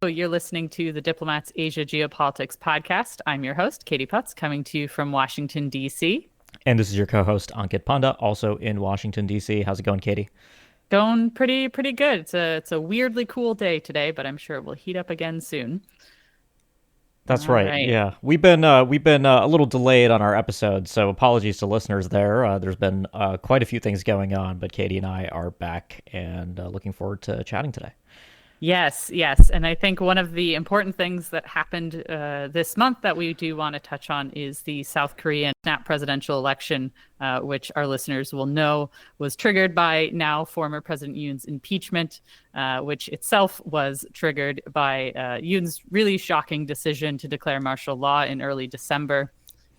You're listening to the Diplomats Asia Geopolitics podcast. I'm your host, Katie Putz, coming to you from Washington, D.C. And this is your co-host, Ankit Panda, also in Washington, D.C. How's it going, Katie? Going pretty good. It's a weirdly cool day today, but I'm sure it will heat up again soon. That's All right. right. Yeah, we've been a little delayed on our episodes, so apologies to listeners there. There's been quite a few things going on, but Katie and I are back and looking forward to chatting today. Yes. And I think one of the important things that happened this month that we do want to touch on is the South Korean snap presidential election, which our listeners will know was triggered by now former President Yoon's impeachment, which itself was triggered by Yoon's really shocking decision to declare martial law in early December.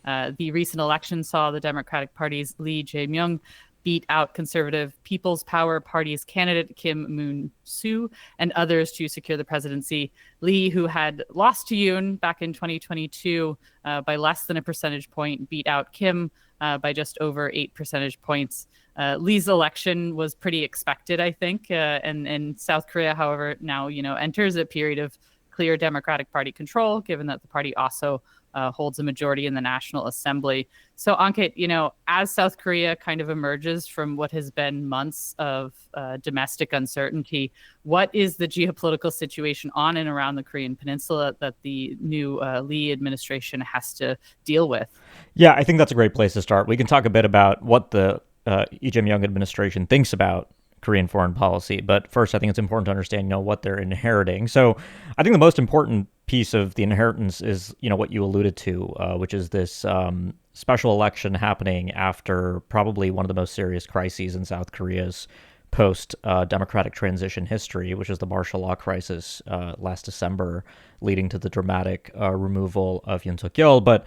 The recent election saw the Democratic Party's Lee Jae-myung beat out conservative People's Power Party's candidate Kim Moon-soo and others to secure the presidency. Lee, who had lost to Yoon back in 2022 by less than a percentage point, beat out Kim by just over 8 percentage points. Lee's election was pretty expected, I think, and South Korea, however, now enters a period of clear Democratic Party control, given that the party also holds a majority in the National Assembly. So, Ankit, as South Korea kind of emerges from what has been months of domestic uncertainty, what is the geopolitical situation on and around the Korean Peninsula that the new Lee administration has to deal with? Yeah, I think that's a great place to start. We can talk a bit about what the Lee Jae-myung administration thinks about Korean foreign policy. But first, I think it's important to understand, what they're inheriting. So I think the most important piece of the inheritance is, what you alluded to, which is this special election happening after probably one of the most serious crises in South Korea's post-democratic transition history, which is the martial law crisis last December, leading to the dramatic removal of Yoon Suk-yeol. But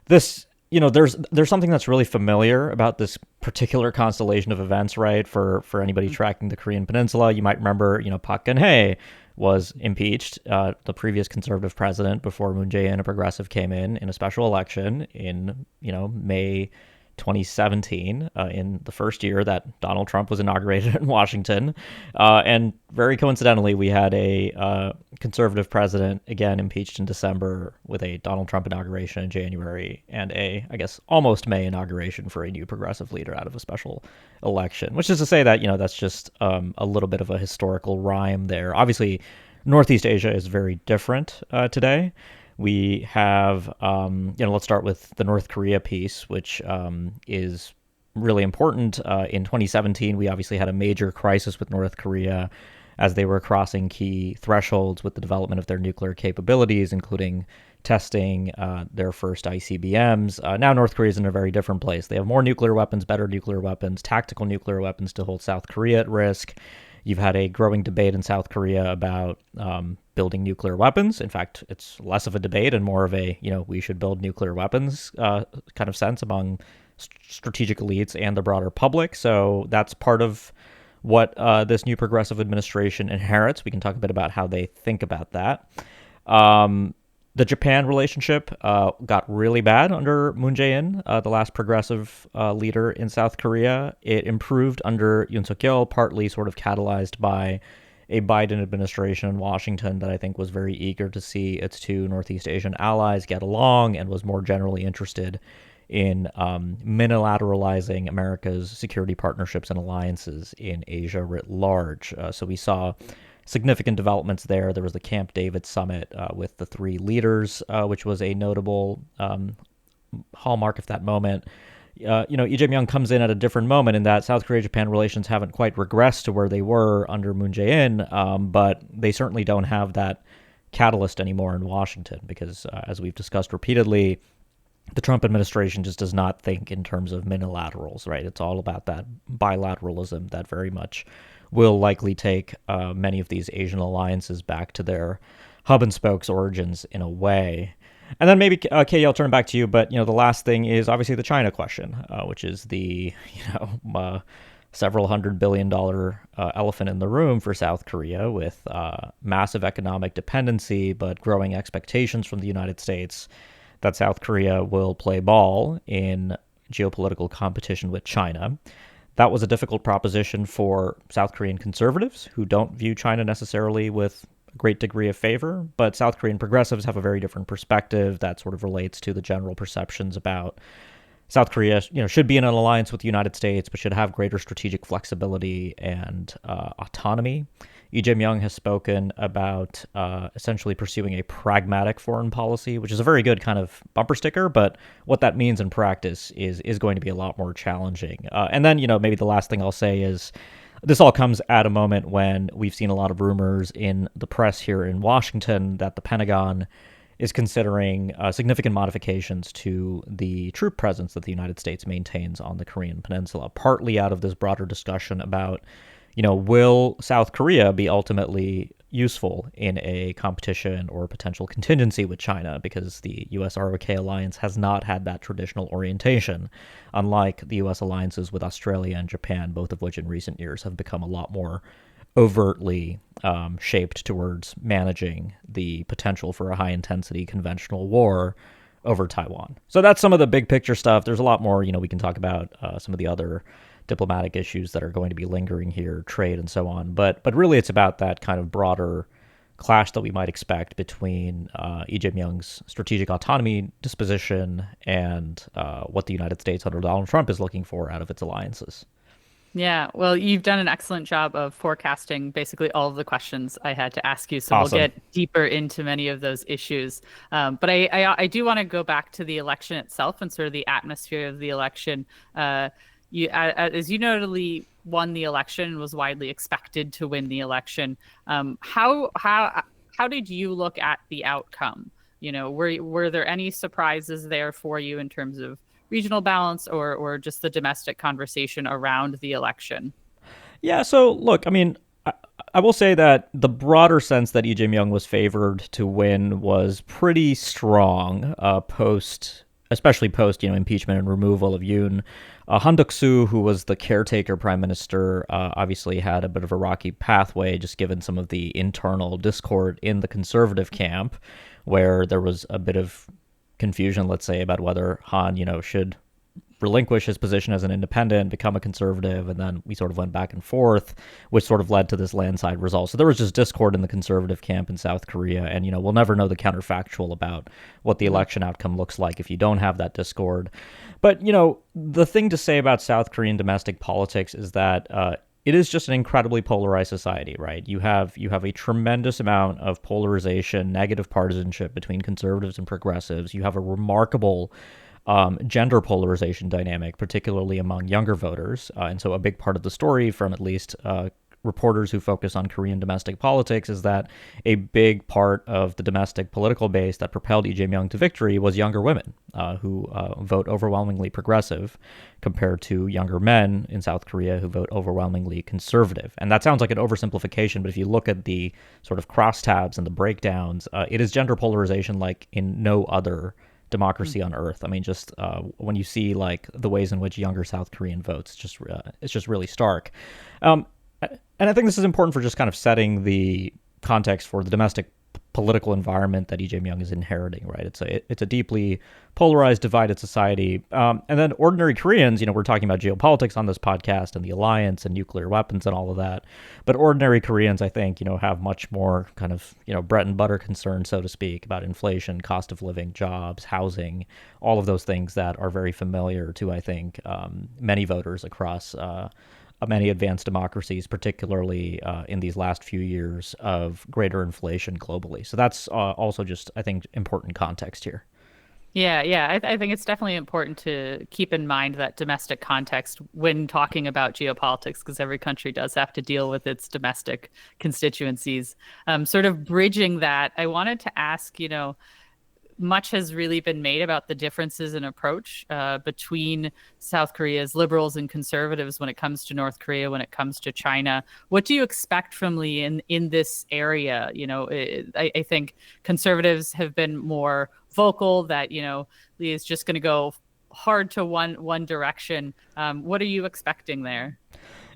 this there's something that's really familiar about this particular constellation of events, right? For anybody tracking the Korean Peninsula, you might remember, Park Geun-hye was impeached, the previous conservative president before Moon Jae-in, a progressive, came in a special election in, May 2017, in the first year that Donald Trump was inaugurated in Washington. And very coincidentally, we had a conservative president, again, impeached in December with a Donald Trump inauguration in January and I guess, almost May inauguration for a new progressive leader out of a special election, which is to say that, that's just a little bit of a historical rhyme there. Obviously, Northeast Asia is very different today. We have, let's start with the North Korea piece, which is really important. In 2017, we obviously had a major crisis with North Korea as they were crossing key thresholds with the development of their nuclear capabilities, including testing their first ICBMs. Now North Korea is in a very different place. They have more nuclear weapons, better nuclear weapons, tactical nuclear weapons to hold South Korea at risk. You've had a growing debate in South Korea about building nuclear weapons. In fact, it's less of a debate and more of a, we should build nuclear weapons kind of sense among strategic elites and the broader public. So that's part of what this new progressive administration inherits. We can talk a bit about how they think about that. The Japan relationship got really bad under Moon Jae-in, the last progressive leader in South Korea. It improved under Yoon Suk-yeol, partly sort of catalyzed by a Biden administration in Washington that I think was very eager to see its two Northeast Asian allies get along and was more generally interested in minilateralizing America's security partnerships and alliances in Asia writ large. So we saw significant developments there. There was the Camp David summit with the three leaders, which was a notable hallmark of that moment. Lee Jae-myung comes in at a different moment in that South Korea-Japan relations haven't quite regressed to where they were under Moon Jae-in, but they certainly don't have that catalyst anymore in Washington because, as we've discussed repeatedly, the Trump administration just does not think in terms of minilaterals, right? It's all about that bilateralism that very much will likely take many of these Asian alliances back to their hub and spokes origins in a way. And then maybe, Katie, I'll turn back to you, but, the last thing is obviously the China question, which is the, several $100 billion elephant in the room for South Korea with massive economic dependency, but growing expectations from the United States that South Korea will play ball in geopolitical competition with China. That was a difficult proposition for South Korean conservatives who don't view China necessarily with a great degree of favor, but South Korean progressives have a very different perspective that sort of relates to the general perceptions about South Korea, should be in an alliance with the United States, but should have greater strategic flexibility and autonomy. Lee Jae-myung has spoken about essentially pursuing a pragmatic foreign policy, which is a very good kind of bumper sticker, but what that means in practice is going to be a lot more challenging. And then, maybe the last thing I'll say is this all comes at a moment when we've seen a lot of rumors in the press here in Washington that the Pentagon is considering significant modifications to the troop presence that the United States maintains on the Korean Peninsula, partly out of this broader discussion about, will South Korea be ultimately useful in a competition or potential contingency with China, because the US-ROK alliance has not had that traditional orientation, unlike the US alliances with Australia and Japan, both of which in recent years have become a lot more overtly shaped towards managing the potential for a high-intensity conventional war over Taiwan. So that's some of the big picture stuff. There's a lot more, we can talk about some of the other diplomatic issues that are going to be lingering here, trade and so on. But really it's about that kind of broader clash that we might expect between Lee Jae-myung's strategic autonomy disposition and what the United States under Donald Trump is looking for out of its alliances. Yeah, well, you've done an excellent job of forecasting basically all of the questions I had to ask you, so Awesome. we'll get deeper into many of those issues. But I do want to go back to the election itself and sort of the atmosphere of the election. As you notably won the election and was widely expected to win the election. How did you look at the outcome? Were there any surprises there for you in terms of regional balance or just the domestic conversation around the election? Yeah, so look, I mean, I will say that the broader sense that Lee Jae-myung was favored to win was pretty strong especially post impeachment and removal of Yoon. Han Duck-soo, who was the caretaker prime minister, obviously had a bit of a rocky pathway, just given some of the internal discord in the conservative camp, where there was a bit of confusion, let's say, about whether Han, should relinquish his position as an independent, become a conservative, and then we sort of went back and forth, which sort of led to this landslide result. So there was just discord in the conservative camp in South Korea, and we'll never know the counterfactual about what the election outcome looks like if you don't have that discord. But the thing to say about South Korean domestic politics is that it is just an incredibly polarized society, right? You have a tremendous amount of polarization, negative partisanship between conservatives and progressives. You have a remarkable gender polarization dynamic, particularly among younger voters. And so a big part of the story from at least reporters who focus on Korean domestic politics is that a big part of the domestic political base that propelled Lee Jae-myung to victory was younger women who vote overwhelmingly progressive compared to younger men in South Korea who vote overwhelmingly conservative. And that sounds like an oversimplification, but if you look at the sort of crosstabs and the breakdowns, it is gender polarization like in no other democracy on earth. I mean, just when you see like the ways in which younger South Korean votes, it's just really stark. And I think this is important for just kind of setting the context for the domestic political environment that Lee Jae-myung is inheriting, right? It's a deeply polarized, divided society. And then ordinary Koreans, we're talking about geopolitics on this podcast and the alliance and nuclear weapons and all of that. But ordinary Koreans, I think, have much more kind of, bread and butter concerns, so to speak, about inflation, cost of living, jobs, housing, all of those things that are very familiar to, I think, many voters across many advanced democracies, particularly in these last few years of greater inflation globally. So that's also just, I think, important context here. Yeah. I think it's definitely important to keep in mind that domestic context when talking about geopolitics, because every country does have to deal with its domestic constituencies. Sort of bridging that, I wanted to ask, much has really been made about the differences in approach between South Korea's liberals and conservatives when it comes to North Korea, when it comes to China. What do you expect from Lee in this area? I think conservatives have been more vocal that, Lee is just going to go hard to one direction. What are you expecting there?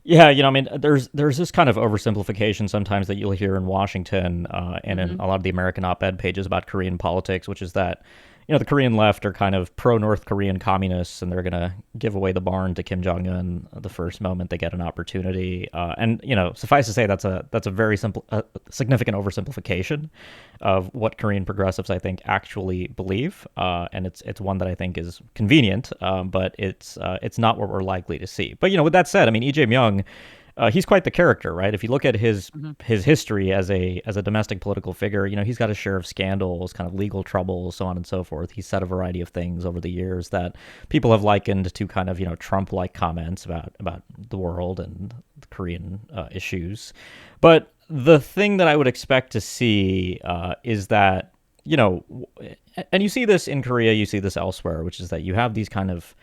Yeah, I mean, there's this kind of oversimplification sometimes that you'll hear in Washington and in a lot of the American op-ed pages about Korean politics, which is that, the Korean left are kind of pro-North Korean communists, and they're going to give away the barn to Kim Jong-un the first moment they get an opportunity. And suffice to say, that's a very significant oversimplification of what Korean progressives, I think, actually believe. And it's one that I think is convenient, but it's not what we're likely to see. But with that said, I mean, Lee Jae-myung, he's quite the character, right? If you look at his history as a domestic political figure, he's got a share of scandals, kind of legal troubles, so on and so forth. He's said a variety of things over the years that people have likened to kind of Trump-like comments about the world and the Korean issues. But the thing that I would expect to see is that and you see this in Korea, you see this elsewhere, which is that you have these kind of,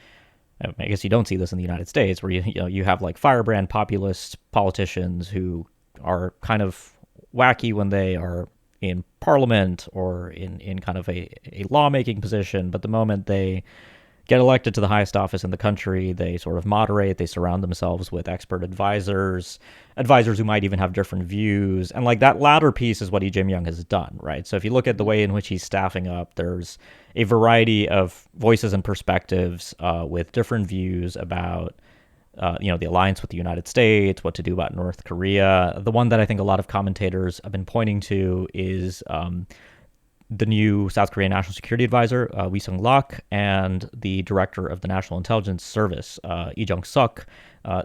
I guess you don't see this in the United States, where you have like firebrand populist politicians who are kind of wacky when they are in parliament or in kind of a lawmaking position, but the moment they get elected to the highest office in the country, they sort of moderate, they surround themselves with expert advisors who might even have different views. And like that latter piece is what Lee Jae-myung has done, right? So if you look at the way in which he's staffing up, there's a variety of voices and perspectives with different views about the alliance with the United States, what to do about North Korea. The one that I think a lot of commentators have been pointing to is the new South Korean National Security Advisor, Lee Sung-lak, and the director of the National Intelligence Service, Lee Jung-suk.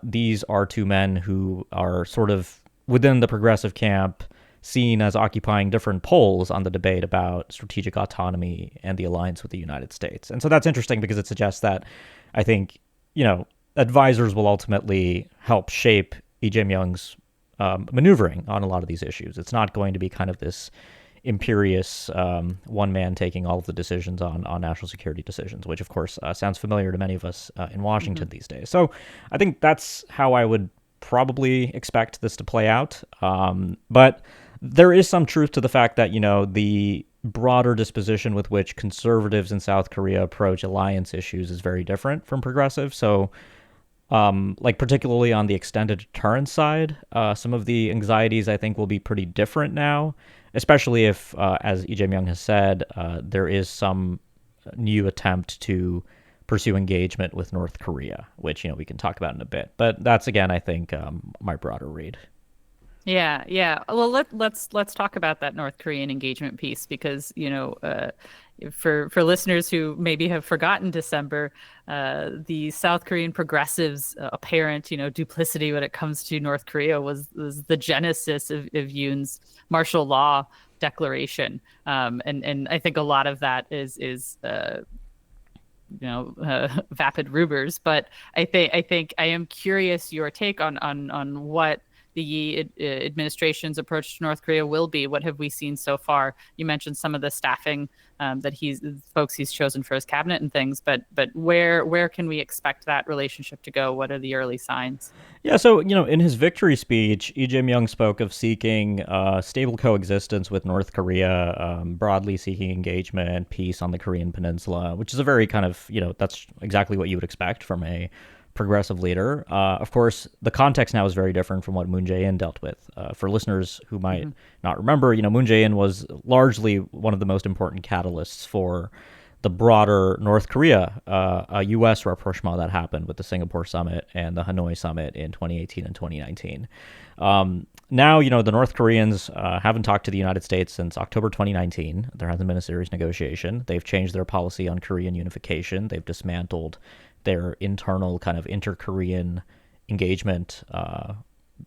These are two men who are sort of within the progressive camp, seen as occupying different poles on the debate about strategic autonomy and the alliance with the United States. And so that's interesting because it suggests that I think, advisors will ultimately help shape Lee Jae-myung's maneuvering on a lot of these issues. It's not going to be kind of this imperious one man taking all of the decisions on national security decisions, which of course sounds familiar to many of us in Washington these days. So I think that's how I would probably expect this to play out. But there is some truth to the fact that, the broader disposition with which conservatives in South Korea approach alliance issues is very different from progressives. So particularly on the extended deterrence side, some of the anxieties I think will be pretty different now, especially if, as Lee Jae-myung has said, there is some new attempt to pursue engagement with North Korea, which, we can talk about in a bit. But that's, again, I think, my broader read. Yeah. Well, let's talk about that North Korean engagement piece because, for listeners who maybe have forgotten December, the South Korean progressives' apparent, duplicity when it comes to North Korea was the genesis of Yoon's martial law declaration, and I think a lot of that is vapid rumors. But I think I am curious your take on what the Yi administration's approach to North Korea will be. What have we seen so far? You mentioned some of the staffing that folks he's chosen for his cabinet and things, but where can we expect that relationship to go? What are the early signs? Yeah, so in his victory speech, Lee Jae-myung spoke of seeking stable coexistence with North Korea, broadly seeking engagement, peace on the Korean Peninsula, which is a very kind of that's exactly what you would expect from a progressive leader. Of course, the context now is very different from what Moon Jae-in dealt with. For listeners who might not remember, Moon Jae-in was largely one of the most important catalysts for the broader North Korea, U.S. rapprochement that happened with the Singapore summit and the Hanoi summit in 2018 and 2019. Now, the North Koreans haven't talked to the United States since October 2019. There hasn't been a serious negotiation. They've changed their policy on Korean unification. They've dismantled their internal kind of inter-Korean engagement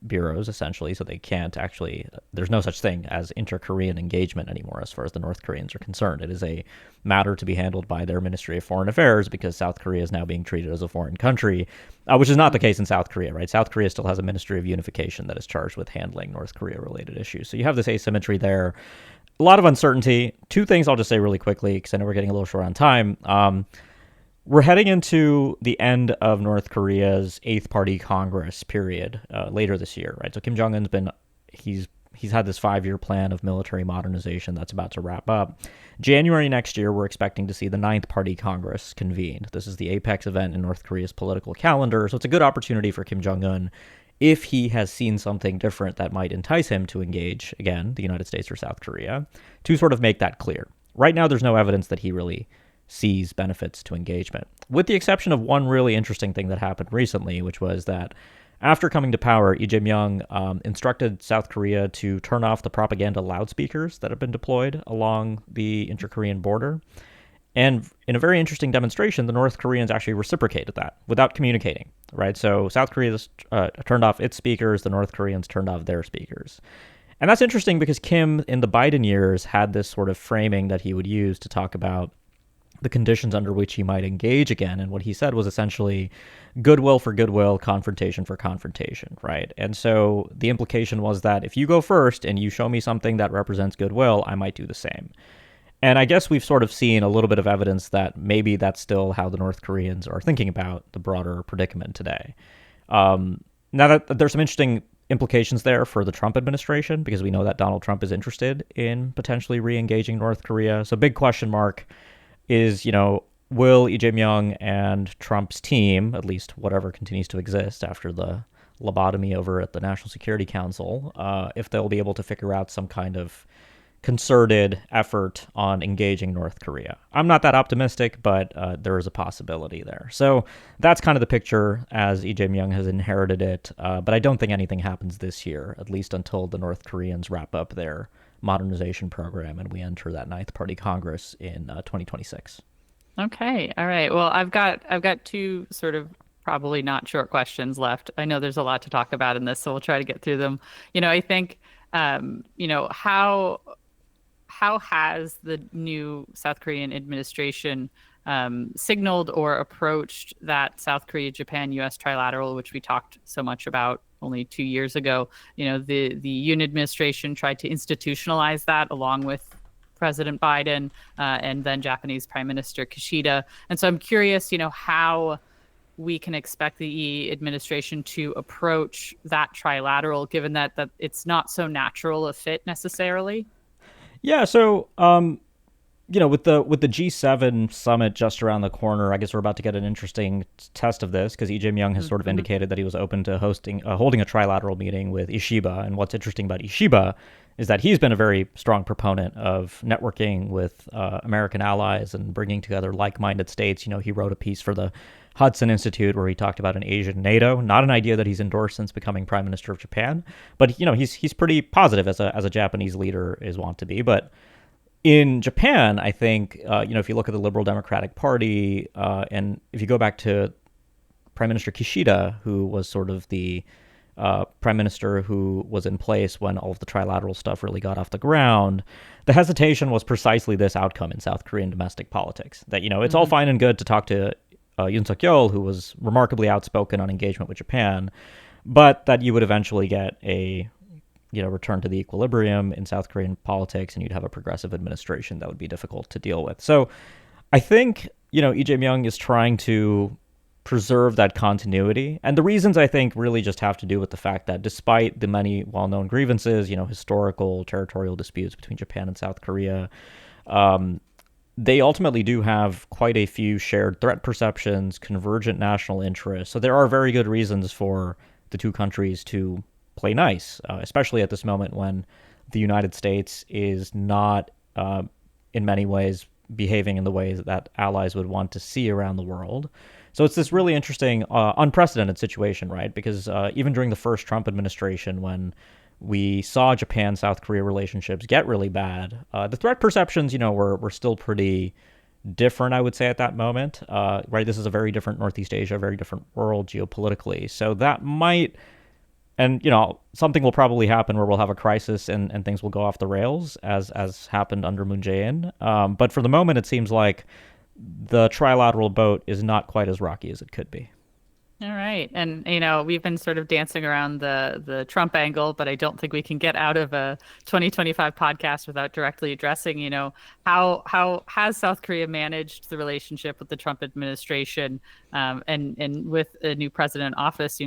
bureaus, essentially, so they can't actually, there's no such thing as inter-Korean engagement anymore as far as the North Koreans are concerned. It is a matter to be handled by their Ministry of Foreign Affairs because South Korea is now being treated as a foreign country, which is not the case in South Korea, right? South Korea still has a Ministry of Unification that is charged with handling North Korea-related issues. So you have this asymmetry there. A lot of uncertainty. Two things I'll just say really quickly because I know we're getting a little short on time. We're heading into the end of North Korea's Eighth Party Congress period later this year, right? So Kim Jong-un's he's had this 5-year plan of military modernization that's about to wrap up. January next year, we're expecting to see the Ninth Party Congress convened. This is the apex event in North Korea's political calendar, so it's a good opportunity for Kim Jong-un, if he has seen something different that might entice him to engage, again, the United States or South Korea, to sort of make that clear. right now there's no evidence that he really sees benefits to engagement, with the exception of one really interesting thing that happened recently, which was that after coming to power, Lee Jae-myung instructed South Korea to turn off the propaganda loudspeakers that have been deployed along the inter-Korean border. And in a very interesting demonstration, the North Koreans actually reciprocated that without communicating, right? So South Korea turned off its speakers, the North Koreans turned off their speakers. And that's interesting because Kim, in the Biden years, had this sort of framing that he would use to talk about the conditions under which he might engage again. And what he said was essentially goodwill for goodwill, confrontation for confrontation, right? And so the implication was that if you go first and you show me something that represents goodwill, I might do the same. And I guess we've sort of seen a little bit of evidence that maybe that's still how the North Koreans are thinking about the broader predicament today. Now that there's some interesting implications there for the Trump administration, because we know that Donald Trump is interested in potentially re-engaging North Korea. So big question mark is, will Lee Jae-myung and Trump's team, at least whatever continues to exist after the lobotomy over at the National Security Council, if they'll be able to figure out some kind of concerted effort on engaging North Korea. I'm not that optimistic, but there is a possibility there. So that's kind of the picture as Lee Jae-myung has inherited it. But I don't think anything happens this year, at least until the North Koreans wrap up their modernization program and we enter that Ninth Party Congress in 2026. Okay. All right. Well, I've got two sort of probably not short questions left. I know there's a lot to talk about in this, so we'll try to get through them. I think how has the new South Korean administration signaled or approached that South Korea, Japan, U.S. trilateral, which we talked so much about only 2 years ago? The Yoon administration tried to institutionalize that along with President Biden and then Japanese Prime Minister Kishida. And so I'm curious, how we can expect the administration to approach that trilateral, given that it's not so natural a fit necessarily. Yeah, so with the G7 summit just around the corner, I guess we're about to get an interesting test of this because Lee Jae-myung has sort of indicated that he was open to holding a trilateral meeting with Ishiba. And what's interesting about Ishiba is that he's been a very strong proponent of networking with American allies and bringing together like-minded states. He wrote a piece for the Hudson Institute where he talked about an Asian NATO, not an idea that he's endorsed since becoming Prime Minister of Japan, but he's pretty positive as a Japanese leader is wont to be. But in Japan, I think if you look at the Liberal Democratic Party and if you go back to Prime Minister Kishida, who was sort of the prime minister who was in place when all of the trilateral stuff really got off the ground, the hesitation was precisely this outcome in South Korean domestic politics. That, it's all fine and good to talk to Yoon Suk-yeol, who was remarkably outspoken on engagement with Japan, but that you would eventually get a return to the equilibrium in South Korean politics, and you'd have a progressive administration that would be difficult to deal with. So I think, Lee Jae-myung is trying to preserve that continuity. And the reasons, I think, really just have to do with the fact that despite the many well-known grievances, historical, territorial disputes between Japan and South Korea, they ultimately do have quite a few shared threat perceptions, convergent national interests. So there are very good reasons for the two countries to play nice, especially at this moment when the United States is not, in many ways, behaving in the ways that allies would want to see around the world. So it's this really interesting, unprecedented situation, right? Because even during the first Trump administration, when we saw Japan-South Korea relationships get really bad, the threat perceptions, were still pretty different, I would say, at that moment, right? This is a very different Northeast Asia, very different world geopolitically. So that might, and, something will probably happen where we'll have a crisis and things will go off the rails, as happened under Moon Jae-in. But for the moment, it seems like the trilateral boat is not quite as rocky as it could be. All right. And, we've been sort of dancing around the Trump angle, but I don't think we can get out of a 2025 podcast without directly addressing, how has South Korea managed the relationship with the Trump administration and with a new president in office,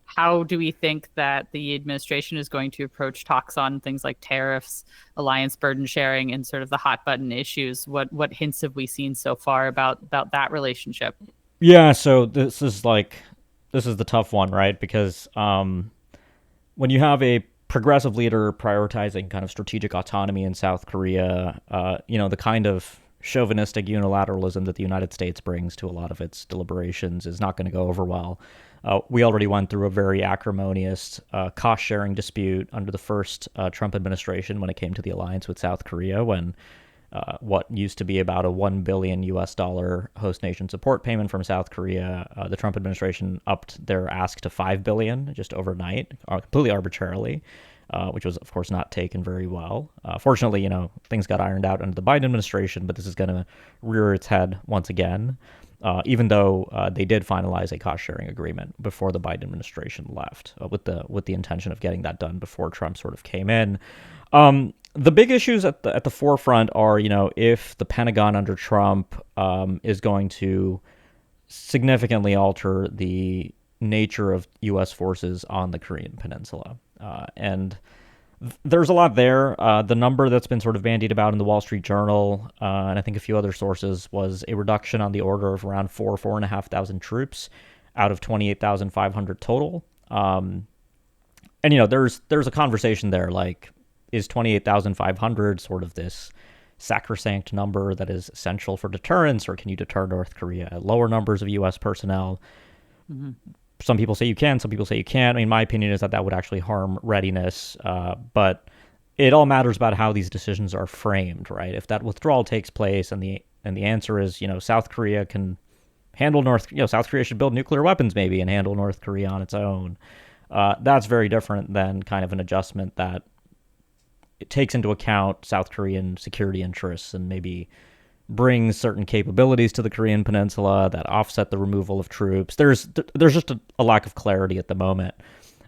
how do we think that the administration is going to approach talks on things like tariffs, alliance burden sharing, and sort of the hot button issues? What hints have we seen so far about that relationship? Yeah, so this is the tough one, right? Because when you have a progressive leader prioritizing kind of strategic autonomy in South Korea, the kind of chauvinistic unilateralism that the United States brings to a lot of its deliberations is not going to go over well. We already went through a very acrimonious cost-sharing dispute under the first Trump administration when it came to the alliance with South Korea, when what used to be about a $1 billion US host nation support payment from South Korea, the Trump administration upped their ask to $5 billion just overnight, completely arbitrarily. Which was, of course, not taken very well. Fortunately, things got ironed out under the Biden administration, but this is going to rear its head once again, even though they did finalize a cost-sharing agreement before the Biden administration left, with the intention of getting that done before Trump sort of came in. The big issues at the forefront are, if the Pentagon under Trump is going to significantly alter the nature of U.S. forces on the Korean Peninsula. And there's a lot there. The number that's been sort of bandied about in the Wall Street Journal, and I think a few other sources, was a reduction on the order of around 4,500 troops out of 28,500 total. And there's a conversation there, like, is 28,500 sort of this sacrosanct number that is essential for deterrence, or can you deter North Korea at lower numbers of U.S. personnel? Mm-hmm. Some people say you can, some people say you can't. I mean, my opinion is that would actually harm readiness, but it all matters about how these decisions are framed, right? If that withdrawal takes place and the answer is, South Korea can handle South Korea should build nuclear weapons maybe and handle North Korea on its own. That's very different than kind of an adjustment that it takes into account South Korean security interests and maybe brings certain capabilities to the Korean Peninsula that offset the removal of troops. There's just a lack of clarity at the moment.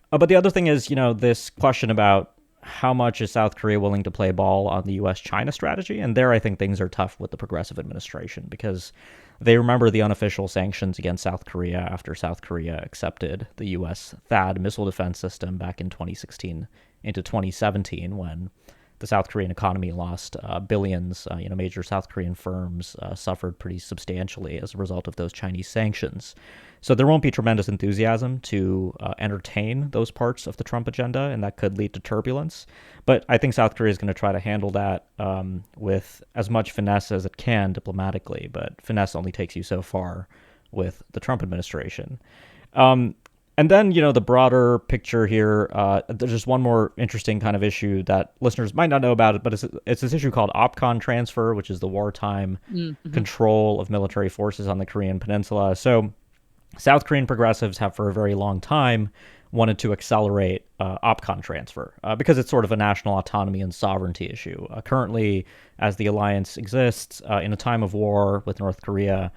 But the other thing is, this question about how much is South Korea willing to play ball on the U.S.-China strategy? And there I think things are tough with the progressive administration because they remember the unofficial sanctions against South Korea after South Korea accepted the U.S. THAAD missile defense system back in 2016 into 2017 when the South Korean economy lost billions. Major South Korean firms suffered pretty substantially as a result of those Chinese sanctions. So there won't be tremendous enthusiasm to entertain those parts of the Trump agenda, and that could lead to turbulence. But I think South Korea is going to try to handle that with as much finesse as it can diplomatically, but finesse only takes you so far with the Trump administration. And then, the broader picture here, there's just one more interesting kind of issue that listeners might not know about, but it's this issue called OPCON transfer, which is the wartime control of military forces on the Korean Peninsula. So South Korean progressives have for a very long time wanted to accelerate OPCON transfer because it's sort of a national autonomy and sovereignty issue. Currently, as the alliance exists, in a time of war with North Korea,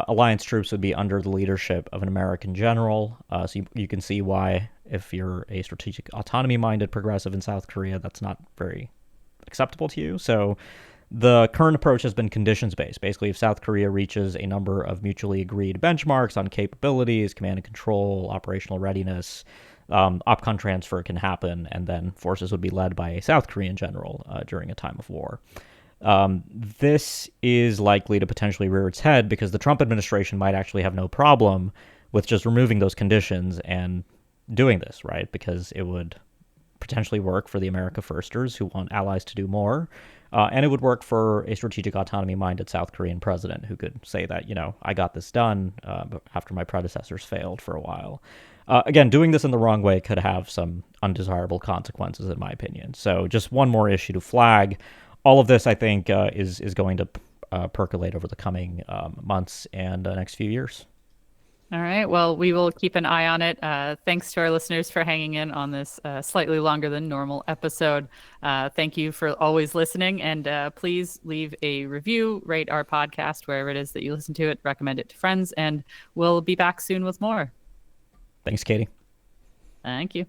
alliance troops would be under the leadership of an American general. So you can see why, if you're a strategic autonomy-minded progressive in South Korea, that's not very acceptable to you. So the current approach has been conditions-based. Basically, if South Korea reaches a number of mutually agreed benchmarks on capabilities, command and control, operational readiness, OPCON transfer can happen, and then forces would be led by a South Korean general during a time of war. This is likely to potentially rear its head because the Trump administration might actually have no problem with just removing those conditions and doing this, right? Because it would potentially work for the America Firsters who want allies to do more. And it would work for a strategic autonomy-minded South Korean president who could say that, I got this done after my predecessors failed for a while. Again, doing this in the wrong way could have some undesirable consequences, in my opinion. So just one more issue to flag. All of this, I think, is going to percolate over the coming months and next few years. All right. Well, we will keep an eye on it. Thanks to our listeners for hanging in on this slightly longer than normal episode. Thank you for always listening. And please leave a review, rate our podcast wherever it is that you listen to it, recommend it to friends, and we'll be back soon with more. Thanks, Katie. Thank you.